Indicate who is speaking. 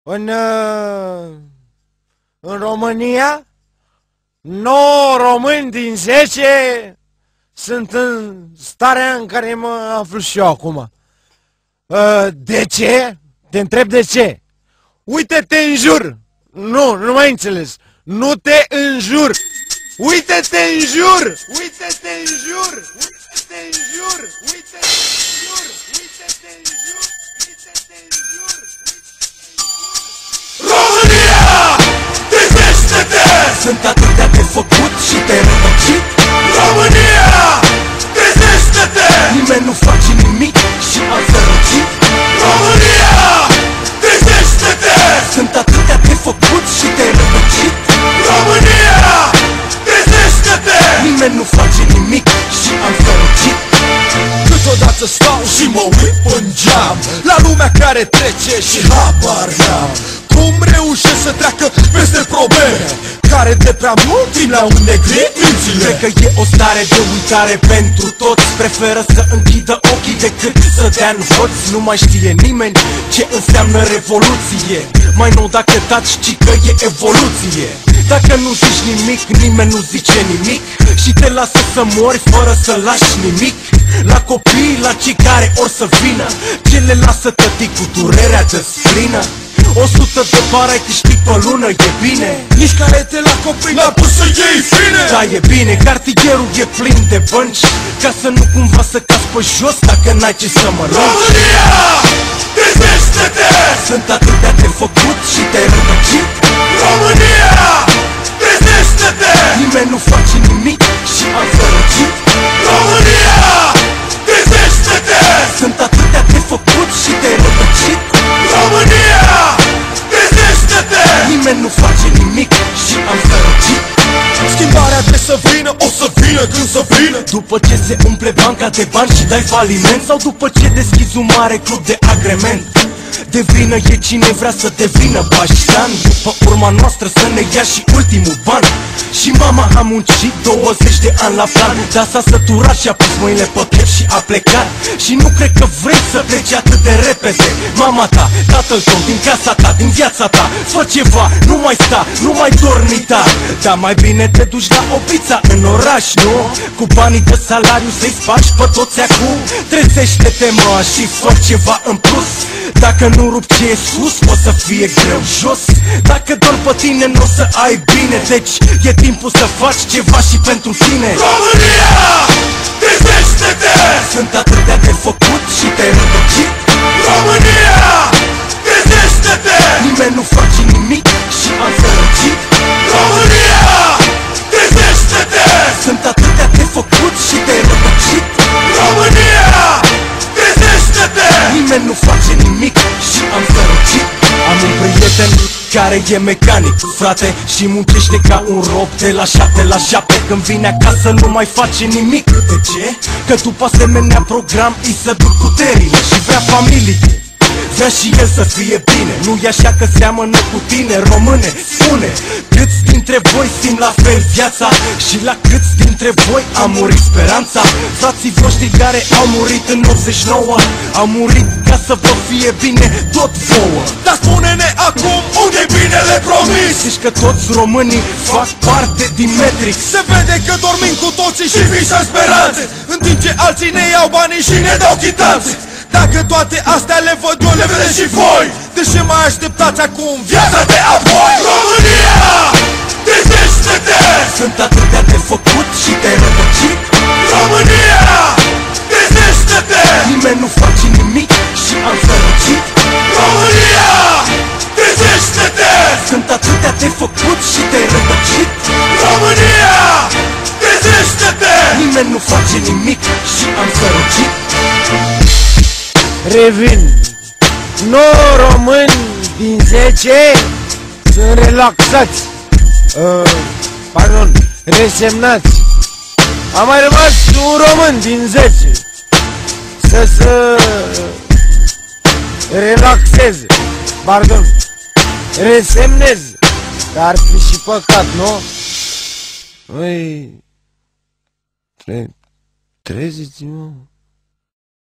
Speaker 1: În România, 9 români din 10 sunt în starea în care mă aflu și eu acum. De ce? Te întreb de ce. Uite-te în jur. Nu mai înțeles. Nu te înjur. Uite-te în jur. Uite-te în jur. Uite-te în jur. Uite-te în jur. Uite-te în jur. Uite-te în jur.
Speaker 2: România, trezește-te! Sunt atâtea de făcut și de rătăcit. România, trezește-te! Nimeni nu face nimic și am sărăcit. România, trezește-te! Sunt atâtea de făcut și de rătăcit. România, trezește-te! Nimeni nu face nimic și am sărăcit. Câteodată stau și mă uit în geam la lumea care trece și habar n-am cum reușesc să treacă peste probleme care de prea mult timp le-au înnegrit mințile. Cred că e o stare de uitare pentru toți. Preferă să închidă ochii decât să dea în hoți. Nu mai știe nimeni ce înseamnă revoluție. Mai nou dacă taci, ci că e evoluție. Dacă nu zici nimic, nimeni nu zice nimic și te lasă să mori fără să lași nimic. La copii, la cei care or să vină, ce le lasă tătii cu durerea de splină. 100 de bani ai câștig pe lună, e bine. Nici carete la copii n-a pus să iei fine. Da, e bine, cartierul e plin de bănci, ca să nu cumva să cazi pe jos dacă n-ai ce să mănânci. România, trezește-te! Sunt atâtea de făcut și de rătăcit. România, trezește-te! Nimeni nu face nimic și am sărăcit. România, trezește-te! Sunt atâtea de făcut și de rătăcit. România, trezește-te! Nimeni nu face nimic și am sărăcit. Schimbarea trebuie să vină, o să vină când să vină. După ce se umple banca de bani și dai faliment, sau după ce deschizi un mare club de agrement. De vină e cine vrea să devină baștan, după urma noastră să ne ia și ultimul ban. Și mama a muncit 20 de ani la plan, dar s-a săturat și a pus mâinile pe piept și a plecat. Și nu cred că vrei să pleci atât de repede. Mama ta, tatăl tău, din casa ta, din viața ta, fă ceva, nu mai sta, nu mai dormita. Dar mai bine te duci la o pizza în oraș, nu? Cu banii de salariu să-i spargi pe toți acum. Trezește-te mă și fă ceva în plus. Dacă nu rup ce e sus, o să fie greu jos. Dacă doar pe tine n-o să ai bine, deci e timpul să faci ceva și pentru tine. România, trezește-te! Sunt atâtea de făcut și de rătăcit. România, trezește-te! Nimeni nu face nimic și am sărăcit. România, trezește-te! Sunt atâtea de făcut și de rătăcit. România, trezește-te! Nimeni nu face nimic și am sărăcit. Am un prieten care e mecanic, frate, și muncește ca un rob de la 7 la 7. Când vine acasă nu mai face nimic. De ce? Că după asemenea program îi se duc puterile și vrea familie. Vrea și el să fie bine. Nu-i așa că seamănă cu tine, române, spune. Câți dintre voi simt la fel viața și la câți dintre voi a murit speranța? Frații voștri care au murit în 89 au murit ca să vă fie bine tot vouă. Dar spune-ne acum unde-i binele promis? Zici că toți românii fac parte din Matrix. Se vede că dormim cu toții și visăm speranțe, în timp ce alții ne iau banii și ne dau chitanțe. Dacă toate astea le văd eu, le vedeți și voi, de ce mai așteptați acum viața de apoi? România, trezește-te! Sunt atâtea de făcut și de rătăcit. România, trezește-te! Nimeni nu face nimic și am sărăcit. România, trezește-te! Sunt atâtea de făcut și de rătăcit. România, trezește-te! Nimeni nu face nimic și am sărăcit.
Speaker 1: Revin. 9 români din 10 sunt relaxați, pardon, resemnați. A mai rămas un român din 10 să se relaxeze, pardon, resemneze. Dar ar fi și păcat, nu? Treziți-mă.